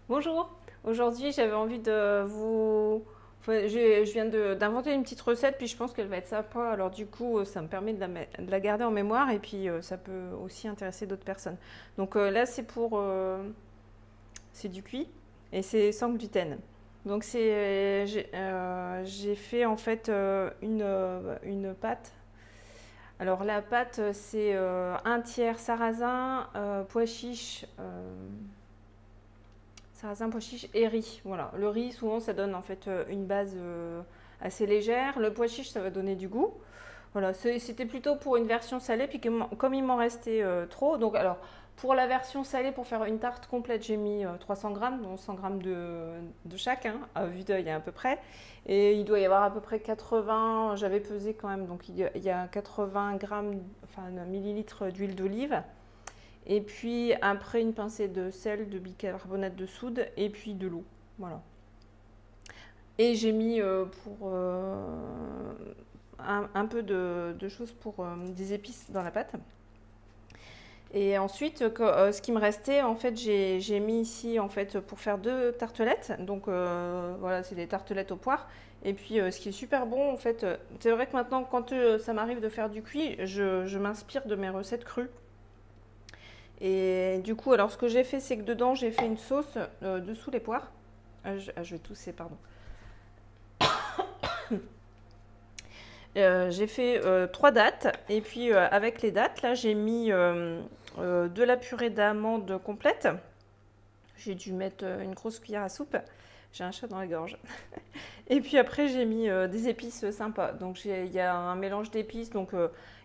Bonjour, aujourd'hui j'avais envie de vous... enfin, je viens d'inventer une petite recette, puis je pense qu'elle va être sympa, alors du coup ça me permet de la garder en mémoire et puis ça peut aussi intéresser d'autres personnes. Donc là c'est du cuit et c'est sans gluten. Donc j'ai fait en fait une pâte. Alors la pâte c'est un tiers sarrasin, pois chiches, sarrasin, pois chiche et riz. Voilà. Le riz, souvent, ça donne en fait une base assez légère. Le pois chiche, ça va donner du goût. Voilà, c'était plutôt pour une version salée, puis comme il m'en restait trop, donc alors pour la version salée, pour faire une tarte complète, j'ai mis 300 grammes, donc 100 grammes de chaque, hein, à vue d'œil à peu près. Et il doit y avoir à peu près 80, j'avais pesé quand même, donc il y a 80 grammes, enfin millilitres d'huile d'olive. Et puis après une pincée de sel, de bicarbonate de soude et puis de l'eau. Voilà. Et j'ai mis un peu de choses pour des épices dans la pâte. Et ensuite, ce qui me restait, en fait, j'ai mis ici en fait pour faire deux tartelettes. Donc voilà, c'est des tartelettes aux poires. Et puis ce qui est super bon, en fait, c'est vrai que maintenant, quand ça m'arrive de faire du cuit, je m'inspire de mes recettes crues. Et du coup, alors ce que j'ai fait, c'est que dedans, j'ai fait une sauce dessous les poires. Je vais tousser, pardon. J'ai fait 3 dattes. Et puis, avec les dattes, là, j'ai mis de la purée d'amandes complète. J'ai dû mettre une grosse cuillère à soupe. J'ai un chat dans la gorge. Et puis après, j'ai mis des épices sympas. Donc, il y a un mélange d'épices. Donc,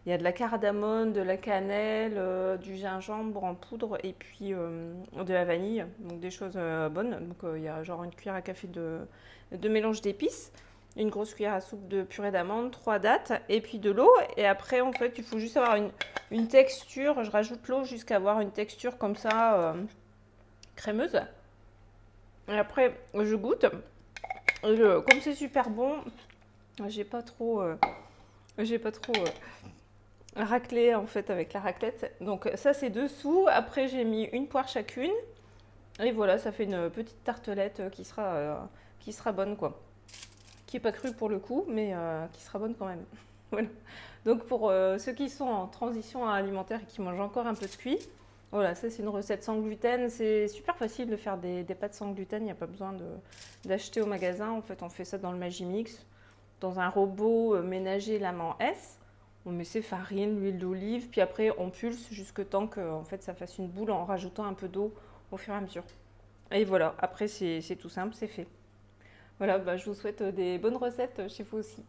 il y a de la cardamome, de la cannelle, du gingembre en poudre et puis de la vanille. Donc, des choses bonnes. Donc, il y a genre une cuillère à café de mélange d'épices. Une grosse cuillère à soupe de purée d'amande, 3 dattes et puis de l'eau. Et après, en fait, il faut juste avoir une texture. Je rajoute l'eau jusqu'à avoir une texture comme ça, crémeuse. Et après, je goûte. Comme c'est super bon, j'ai pas trop, raclé en fait avec la raclette. Donc ça c'est dessous. Après j'ai mis une poire chacune. Et voilà, ça fait une petite tartelette qui sera bonne quoi. Qui est pas crue pour le coup, mais qui sera bonne quand même. Voilà. Donc pour ceux qui sont en transition alimentaire et qui mangent encore un peu de cuit, voilà, ça c'est une recette sans gluten. C'est super facile de faire des pâtes sans gluten. Il n'y a pas besoin d'acheter au magasin. En fait, on fait ça dans le Magimix, dans un robot ménager Lama S. On met ses farines, l'huile d'olive, puis après on pulse jusque temps que en fait, ça fasse une boule en rajoutant un peu d'eau au fur et à mesure. Et voilà, après c'est tout simple, c'est fait. Voilà, bah, je vous souhaite des bonnes recettes chez vous aussi.